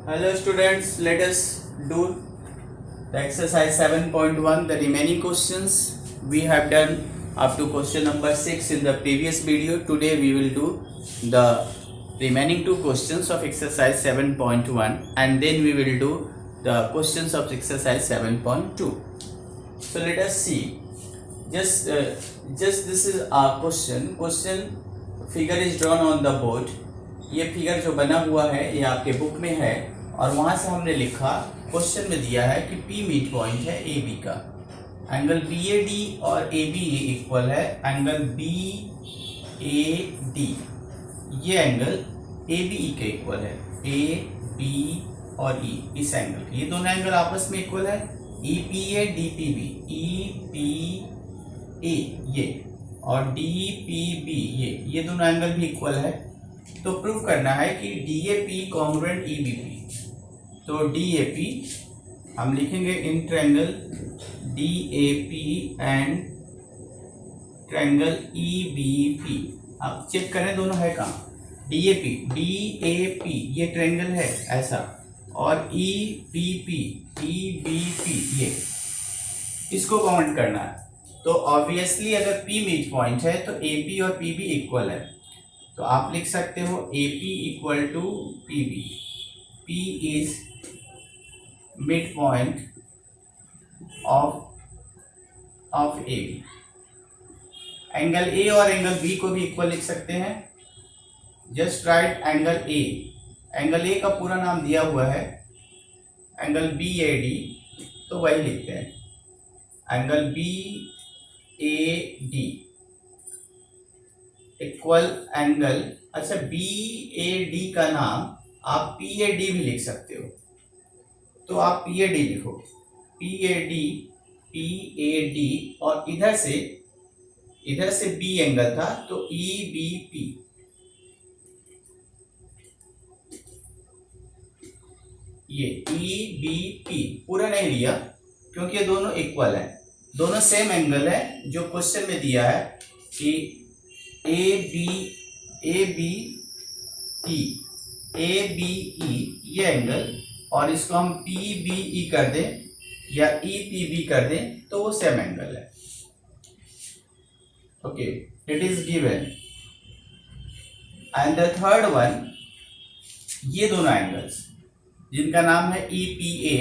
Hello students, let us do the exercise 7.1, the remaining questions. We have done up to question number 6 in the previous video. Today we will do the remaining two questions of exercise 7.1 and then we will do the questions of exercise 7.2. So let us see. Just this is a question figure is drawn on the board. ये figure जो बना हुआ है ये आपके book में है और वहां से हमने लिखा, क्वेश्चन में दिया है कि P मिड पॉइंट है AB का, एंगल BAD और AB इक्वल है एंगल BAD, ये एंगल ABE के इक्वल है, AB और E इस एंगल के, ये दोनों एंगल आपस में इक्वल है, EPA DPB, EPA ये और DPB ये दोनों एंगल भी इक्वल है। तो प्रूव करना है कि DAP कॉन्ग्रुएंट EBP। तो DAP हम लिखेंगे in triangle DAP and triangle EBP। आप चेक करें दोनों है कहाँ, DAP ये ट्रायंगल है ऐसा और EBP ये इसको काउंट करना है। तो ऑब्वियसली अगर P मिड पॉइंट है तो AP और PB इक्वल है, तो आप लिख सकते हो AP equal to PB। P is mid point of AB। Angle A और एंगल B को भी इक्वल लिख सकते हैं। Just right angle A, angle A का पूरा नाम दिया हुआ है एंगल BAD, तो वही लिखते हैं एंगल BAD इक्वल एंगल, अच्छा BAD का नाम आप PAD भी लिख सकते हो, तो आप PAD लिखो, PAD और इधर से B एंगल था तो EBP, ये EBP पूरा नहीं लिया क्योंकि ये दोनों इक्वल है, दोनों सेम एंगल है जो क्वेश्चन में दिया है कि ABE ये एंगल और इसको हम PBE कर दें या EPB कर दें तो वो सेम एंगल है। Okay, it is given. And the third one, ये दोनों एंगल्स जिनका नाम है EPA,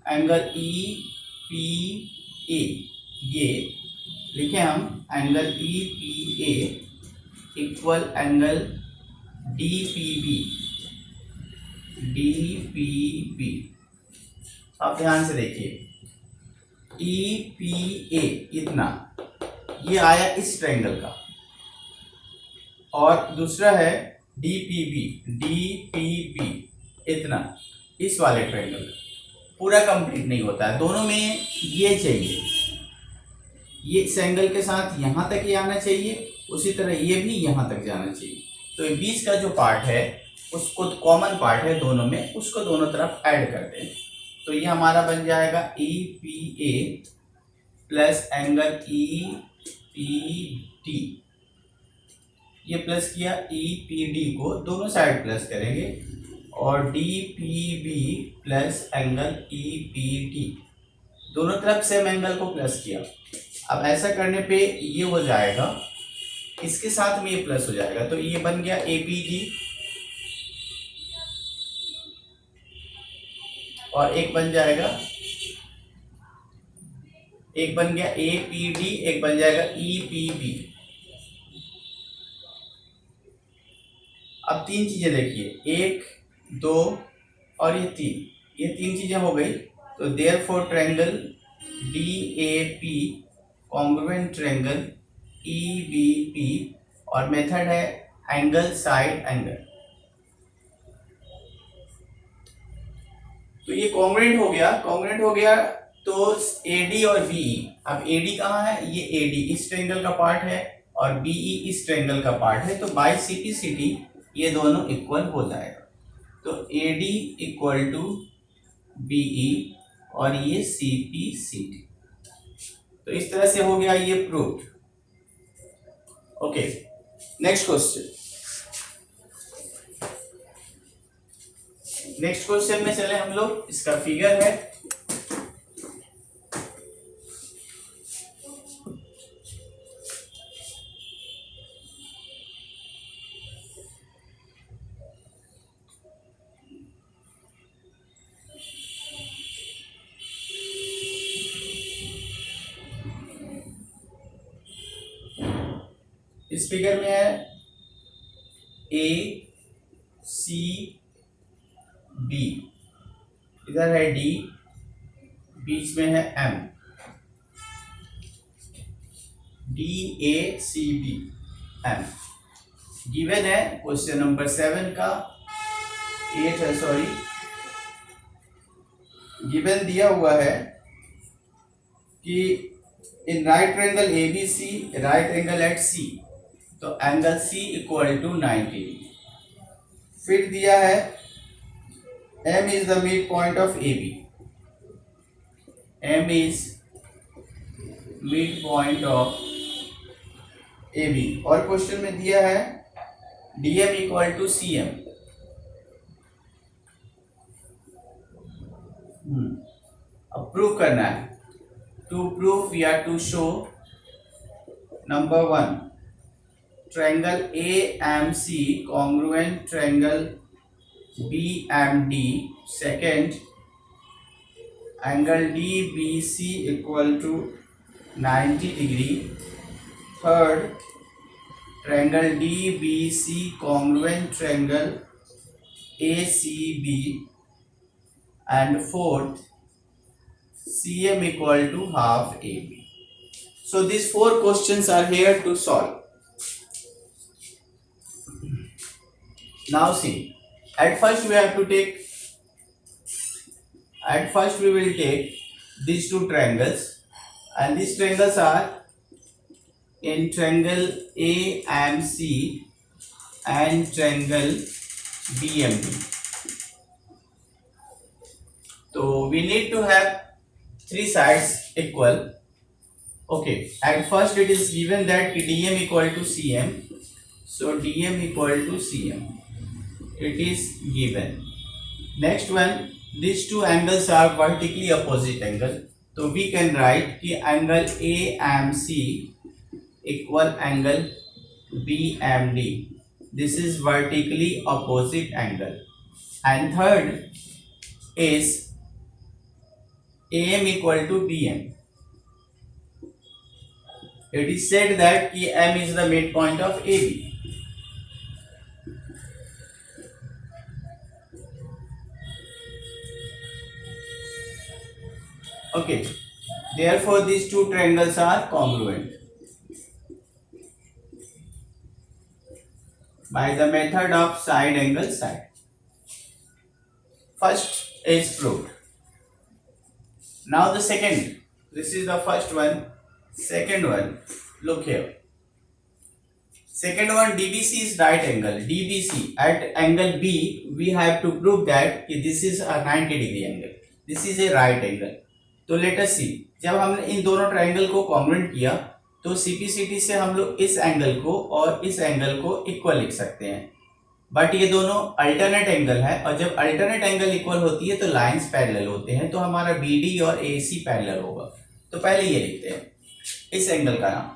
एंगल EPA ये लिखे हम angle EPA equal angle DPB। आप ध्यान से देखिए, EPA इतना ये आया इस ट्रायंगल का और दूसरा है DPB इतना इस वाले ट्रायंगल का। पूरा कंप्लीट नहीं होता है, दोनों में ये चाहिए, ये इस एंगल के साथ यहाँ तक ही आना चाहिए, उसी तरह ये भी यहाँ तक जाना चाहिए। तो ये बीच का जो पार्ट है उसको कॉमन पार्ट है दोनों में, उसको दोनों तरफ ऐड कर दें, तो ये हमारा बन जाएगा EPA प्लस एंगल EPD। ये प्लस किया, EPD को दोनों साइड प्लस करेंगे और DPB प्लस एंगल EPD, दोनों तरफ सेम एंगल को प्लस किया। अब ऐसा करने पे ये हो जाएगा, इसके साथ में ये प्लस हो जाएगा, तो ये बन गया APD और एक बन गया APD, एक बन जाएगा EPB। अब तीन चीजें देखिए, 1 2 और ये तीन चीजें हो गई, तो therefore triangle DAP congruent triangle EBP और मेथड है एंगल साइड एंगल। तो ये कॉन्ग्रुएंट हो गया तो AD और BE, अब AD कहाँ है, ये AD इस ट्रायंगल का पार्ट है और BE इस ट्रायंगल का पार्ट है, तो बाय CPCT ये दोनों इक्वल हो जाएगा। तो AD इक्वल टू BE और ये CPCT, तो इस तरह से हो गया ये proof. Okay, next question. Next question में चले हम लोग। इसका फिगर है इस फिगर में है ए सी बी, इधर है डी, बीच में है M, D A C B M. Given है क्वेश्चन नंबर 7 का 8 है, सॉरी, गिवन दिया हुआ है कि in right triangle ABC, right angle at C, तो एंगल C इक्वल टू 90। फिर दिया है M is the mid point of AB, M is mid point of AB, और क्वेश्चन में दिया है DM इक्वल टू CM। अब प्रूव करना है। To prove we are to show number 1, triangle AMC congruent triangle BMD, second angle DBC equal to 90 degree, third triangle DBC congruent triangle ACB, and fourth CM equal to half AB. So these 4 questions are here to solve. Now see, at first we will take these 2 triangles, and these triangles are in triangle AMC and triangle BMD. So we need to have 3 sides equal. Okay, at first it is given that DM equal to CM, so DM equal to CM. It is given. Next one, these 2 angles are vertically opposite angle, so we can write कि angle AMC equal angle BMD. This is vertically opposite angle. And third is AM equal to BM. It is said that कि M is the midpoint of AB. Okay, therefore these 2 triangles are congruent by the method of side angle side. First is proved. Now the second, this is the first one. Second one, look here. Second one, DBC is right angle. DBC at angle B, we have to prove that this is a 90 degree angle. This is a right angle. तो let us सी, जब हमने इन दोनों triangle को congruent किया तो CPCT से हम लोग इस एंगल को और इस एंगल को इक्वल लिख सकते हैं, बट ये दोनों अल्टरनेट एंगल है, और जब अल्टरनेट एंगल इक्वल होती है तो लाइंस पैरेलल होते हैं, तो हमारा BD और AC पैरेलल होगा। तो पहले ये लिखते हैं इस एंगल का नाम,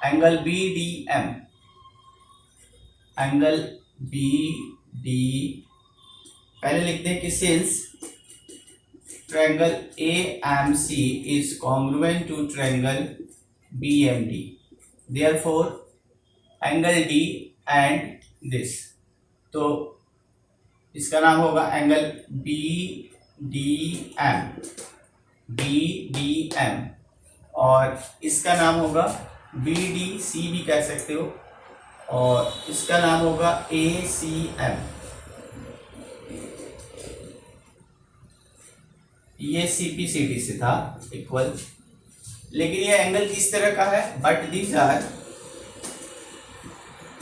एंगल BDM, एंगल BD पहले लिखते हैं कि since triangle AMC is congruent to triangle BMD, therefore angle D and this, तो इसका नाम होगा एंगल BDM, और इसका नाम होगा BDC भी कह सकते हो, और इसका नाम होगा ACM। ये CPCT से था इक्वल, लेकिन ये एंगल किस तरह का है, but these are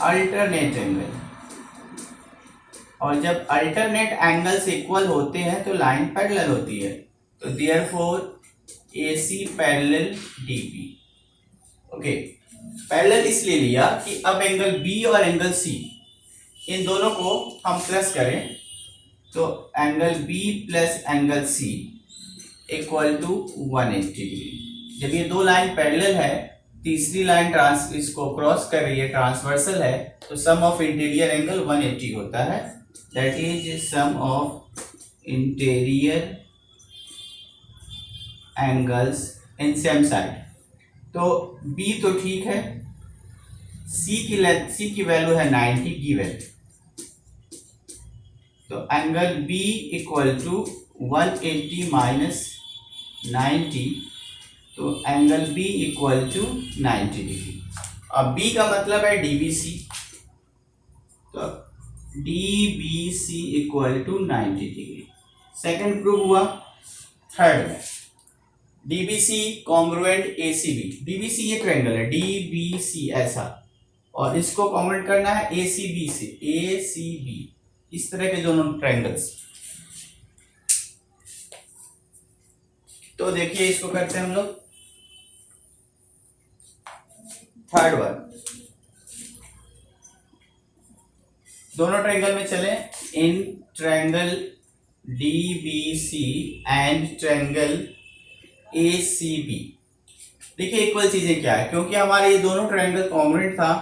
alternate angle, और जब अल्टरनेट एंगल्स इक्वल होते हैं तो लाइन पैरेलल होती है, तो therefore AC parallel DP। Okay, parallel इसलिए लिया कि अब एंगल B और एंगल C इन दोनों को हम प्लस करें तो angle B plus angle C equal to 180 degree. जब ये दो लाइन पैरेलल है, तीसरी लाइन इसको क्रॉस कर रही है, ट्रांसवर्सल है, तो सम ऑफ इंटीरियर एंगल 180 होता है। That is sum of interior angles in same side. तो बी तो ठीक है, सी की वैल्यू है 90 गिवन, तो angle B equal to 180 minus 90, तो angle B equal to 90 degree. अब बी का मतलब है डीबीसी, तो DBC equal to 90 degree. Second prove हुआ। थर्ड में डीबीसी कॉन्ग्रुएंट एसीबी। डीबीसी ये ट्रायंगल है, डीबीसी ऐसा, और इसको कॉन्ग्रुएंट करना है एसीबी से, एसीबी, इस तरह के दोनों ट्रायंगल्स। तो देखिए इसको करते हैं हम लोग। थर्ड वन, दोनों ट्रायंगल में चले। In triangle DBC and triangle ACB, देखिए इक्वल चीजें क्या है, क्योंकि हमारे ये दोनों ट्रायंगल कॉन्ग्रुएंट था,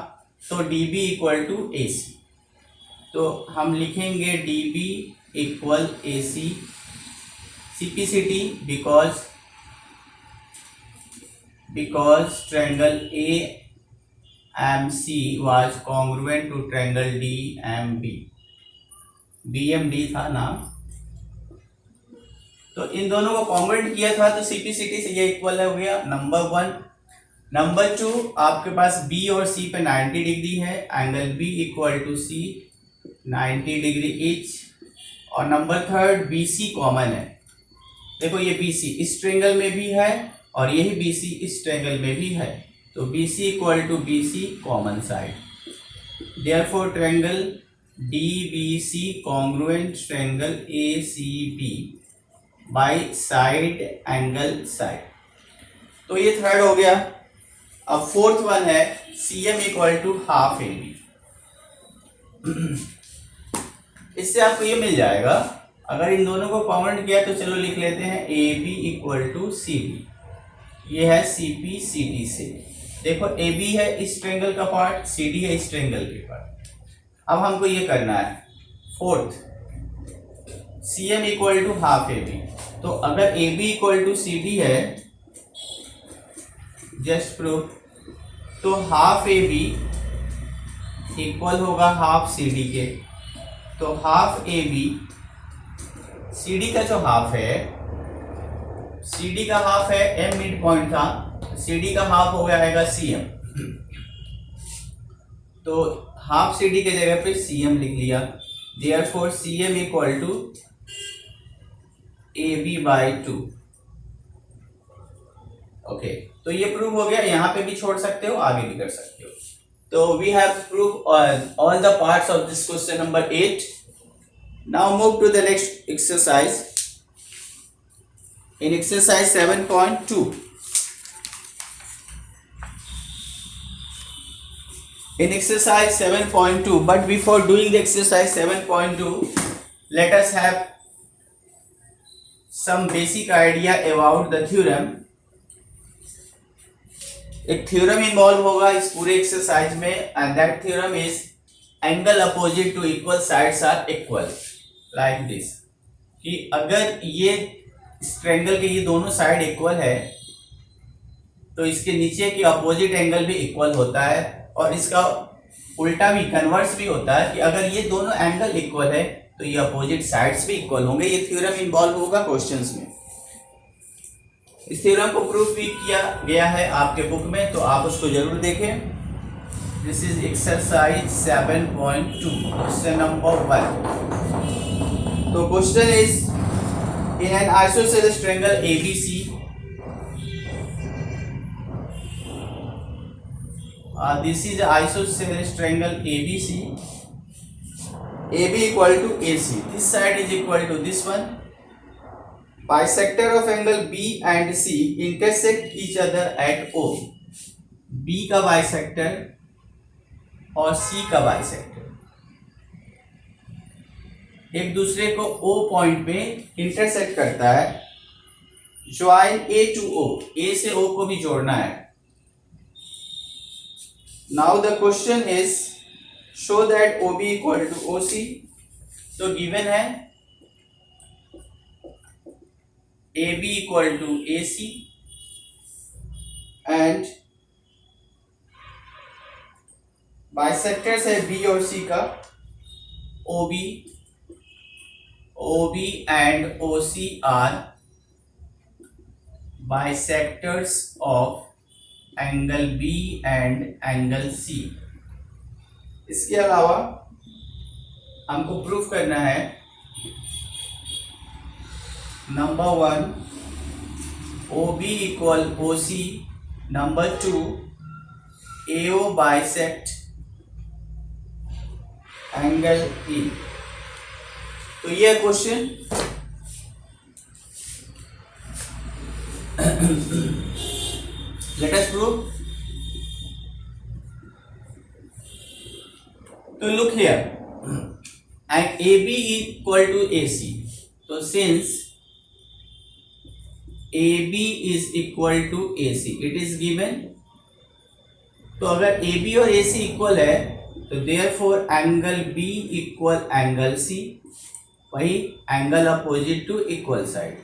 तो डीबी इक्वल टू एसी, तो हम लिखेंगे DB equal AC. CPCT because triangle AMC was congruent to triangle DMB, BMD था नाम, तो इन दोनों को कॉन्ग्रुएंट किया था, तो सीपीसीटी से ये इक्वल हो गया, नंबर वन। नंबर टू, आपके पास बी और सी पे 90 डिग्री है, angle B equal to C 90 degree each. और नंबर थर्ड, बीसी कॉमन है। देखो ये बीसी इस ट्रायंगल में भी है और यही बीसी इस ट्रायंगल में भी है, तो BC equal to BC common side. Therefore triangle DBC congruent triangle ACB by side angle side. तो ये थर्ड हो गया। अब फोर्थ वन है CM equal to half AB. इससे आपको ये मिल जाएगा, अगर इन दोनों को कॉन्ग्रुएंट किया तो चलो लिख लेते हैं A B equal to C B. ये है सी पी सी डी से। देखो ए बी है इस ट्रायंगल का पार्ट, सी डी है इस ट्रायंगल के पार्ट। अब हमको ये करना है fourth, C M equal to half A B. तो अगर A B equal to C D है, जस्ट प्रूव, तो हाफ ए बी इक्वल होगा हाफ सी डी के। तो half A B, C D का जो हाफ है, सी डी का हाफ है एम मिड पॉइंट था, सी डी का हाफ हो गया आएगा सी एम, तो हाफ सी डी के जगह पे सी एम लिख लिया। Therefore C M equal to A B by 2। Okay, तो ये प्रूव हो गया। यहाँ पे भी छोड़ सकते हो, आगे भी कर सकते हो। तो we have prove all the parts of this question number 8. Now move to the next exercise. In exercise 7.2, in exercise 7.2, but before doing the exercise 7.2, let us have some basic idea about the theorem. एक theorem involve होगा इस पूरे exercise में, and that theorem is angle opposite to equal sides are equal, like this, कि अगर ये इस triangle के ये दोनों साइड इक्वल है, तो इसके नीचे की अपोजिट एंगल भी इक्वल होता है, और इसका उल्टा भी, कन्वर्स भी होता है, कि अगर ये दोनों एंगल इक्वल है तो ये अपोजिट साइड्स भी इक्वल होंगे। ये थ्योरम इन्वॉल्व होगा क्वेश्चंस में। इस थ्योरम को प्रूफ भी किया गया है आपके बुक में, तो आप उसको जरूर देखें। This is exercise 7.2, question number 1। तो question is, in an isosceles triangle ABC, this is isosceles triangle ABC, AB equal to AC, this side is equal to this one. Bisector of angle B and C intersect each other at O. B का bisector और C का bisector एक दूसरे को O point पे intersect करता है, join A to O, A से O को भी जोड़ना है। Now the question is show that OB equal to OC। तो गिवन है AB equal to AC and bisectors है B और C का, OB and OC are bisectors of angle B and angle C। इसके अलावा हमको प्रूफ करना है number 1 OB equal OC, number 2 AO bisect angle E। तो ये क्वेश्चन लेट अस प्रूव। तो look here, and AB equal to AC। तो since AB is equal to AC, it is given. तो अगर AB और AC equal है तो therefore angle B equal angle C, वही angle opposite to equal side.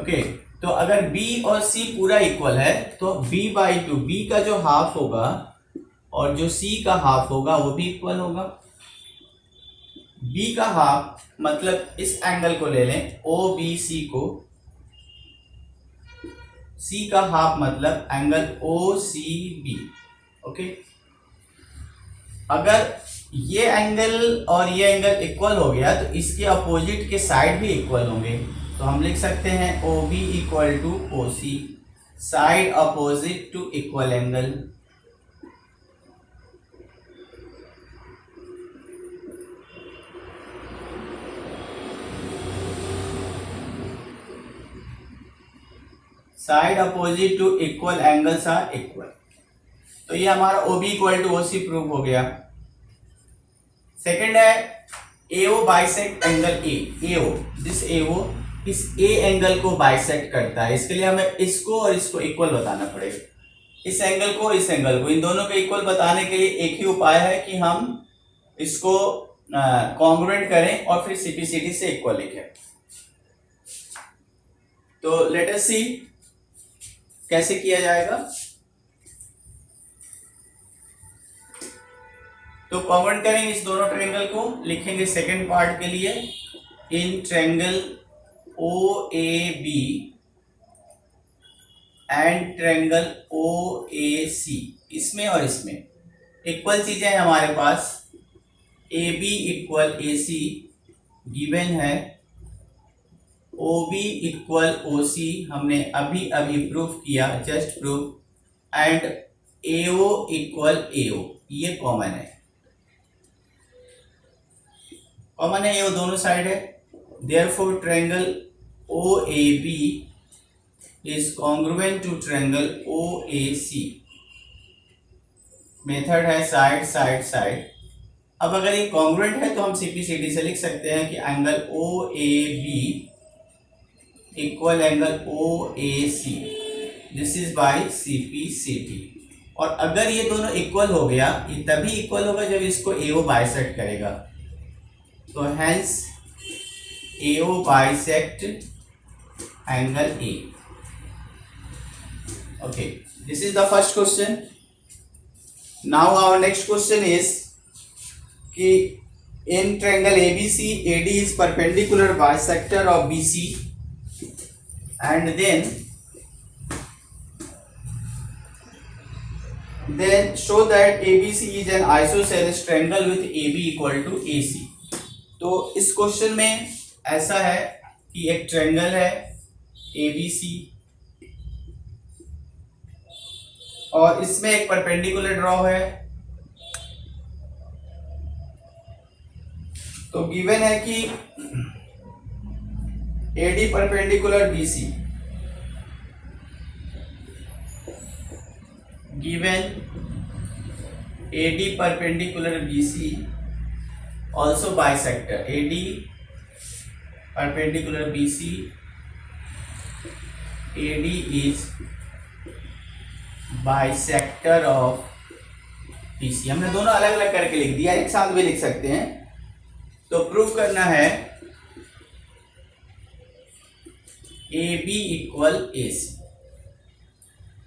Okay, तो अगर B और C पूरा इक्वल है तो B/2, B का जो हाफ होगा और जो C का हाफ होगा वो भी इक्वल होगा। B का हाफ मतलब इस एंगल को ले लें OBC को, C का हाफ मतलब एंगल OCB। ओके, अगर ये एंगल और ये एंगल इक्वल हो गया तो इसके अपोजिट के साइड भी इक्वल होंगे। तो हम लिख सकते हैं OB equal to OC, side opposite to equal angle. Side opposite to equal angles are equal. तो ये हमारा OB equal to OC prove हो गया। सेकंड है AO bisect angle A। AO, this AO इस A एंगल को bisect करता है। इसके लिए हमें इसको और इसको इक्वल बताना पड़ेगा, इस एंगल को इस एंगल को, इन दोनों को इक्वल बताने के लिए एक ही उपाय है कि हम इसको कॉन्ग्रुएंट करें और फिर CPCD से इक्वल लिखें। तो लेट अस सी कैसे किया जाएगा। तो कॉन्ग्रुएंट करेंगे इस दोनों ट्रायंगल को, लिखेंगे सेकंड पार्ट के लिए in triangle OAB and triangle OAC, इसमें और इसमें इक्वल चीजें हैं हमारे पास। AB इक्वल AC गिवन है, OB इक्वल OC हमने अभी अभी प्रूफ किया, just proof, and AO equal AO, ये कॉमन है, कॉमन है, ये दोनों साइड है। Therefore triangle OAB is congruent to triangle OAC। Method है साइड साइड साइड। अब अगर ये कॉन्ग्रुएंट है तो हम CPCD से लिख सकते हैं कि angle OAB equal angle OAC, this is by CPCD। और अगर ये दोनों इक्वल हो गया, ये तभी इक्वल होगा जब इसको AO बाइसेक्ट करेगा। तो hence AO bisect angle A। Okay, this is the first question. Now our next question is कि in triangle ABC AD is perpendicular bisector of BC and then show that ABC is an isosceles triangle with AB equal to AC। तो इस question में ऐसा है कि एक triangle है ABC और इसमें एक परपेंडिकुलर ड्रॉ है। तो गिवन है कि AD perpendicular BC. Given AD perpendicular BC also bisector. AD perpendicular BC. AD is bisector of BC. हमने दोनों अलग अलग करके लिख दिया, एक साथ भी लिख सकते हैं. तो प्रूफ करना है AB equal AC.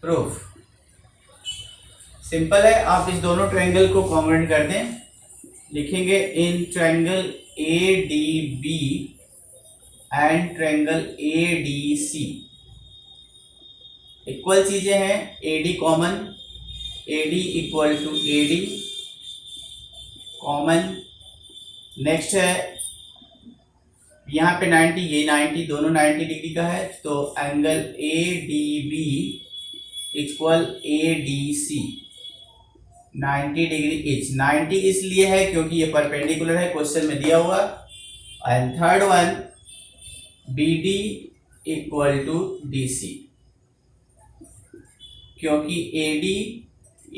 Proof simple है, आप इस दोनों ट्रायंगल को कॉन्ग्रुएंट कर दें. लिखेंगे in triangle ADB and triangle ADC equal चीजें हैं. AD common, AD equal to AD common. Next है यहाँ पे 90, ये 90, दोनों 90 डिग्री का है, तो angle ADB equal ADC 90 degree etch. 90 इसलिए है क्योंकि ये परपेंडिकुलर है, क्वेश्चन में दिया हुआ. And third one BD equal to DC क्योंकि AD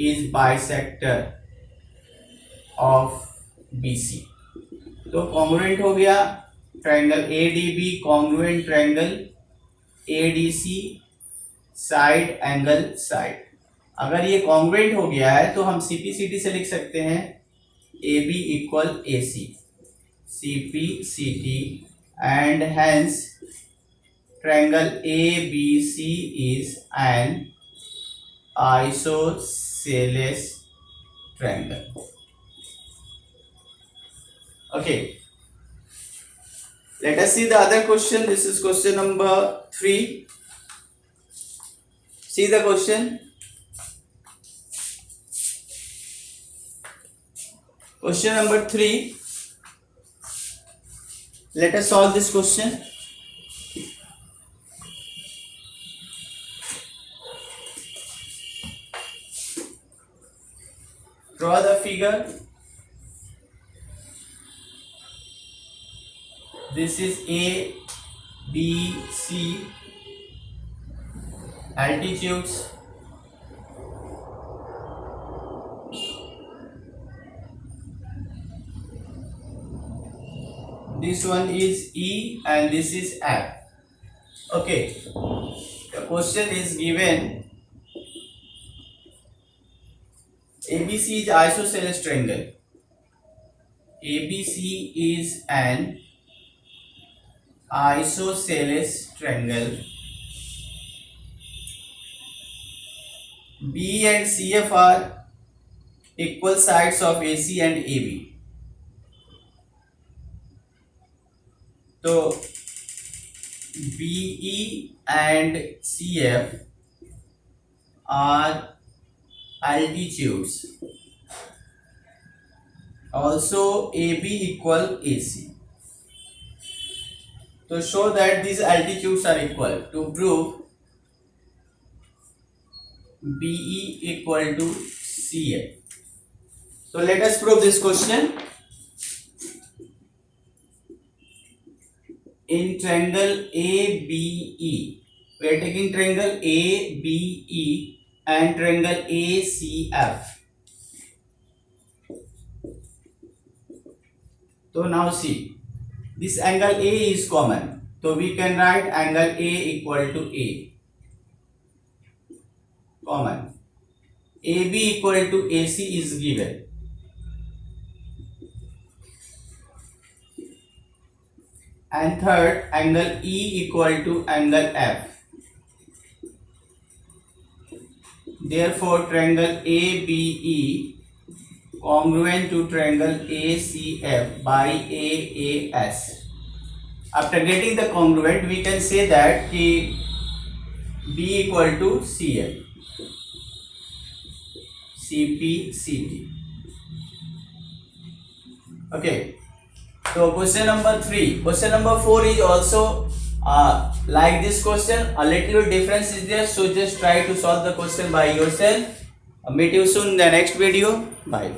is bisector of BC. तो कॉन्ग्रुएंट हो गया triangle ADB congruent triangle ADC side angle side. अगर ये कॉन्ग्रुएंट हो गया है तो हम CPCT से लिख सकते हैं AB equal AC CPCT and hence triangle ABC is an isosceles triangle. Okay, let us see the other question. This is question number 3. See the question. Question number 3. Let us solve this question. Draw the figure. This is A, B, C altitudes. This one is E and this is F. Okay, the question is given ABC is isosceles triangle. ABC is an isosceles triangle. B and CF are equal sides of AC and AB. So BE and CF are altitudes. Also AB equal AC. To show that these altitudes are equal, to prove BE equal to CF. So let us prove this question. In triangle ABE, we are taking triangle ABE and triangle ACF. So now see, this angle A is common, so we can write angle A equal to A. Common. AB equal to AC is given. And third, angle E equal to angle F. Therefore, triangle ABE congruent to triangle ACF by AAS. After getting the congruent, we can say that B equal to CF. CPCT. Okay. So question number 3. Question number 4 is also like this question. A little difference is there. So just try to solve the question by yourself. Meet you soon in the next video. Bye.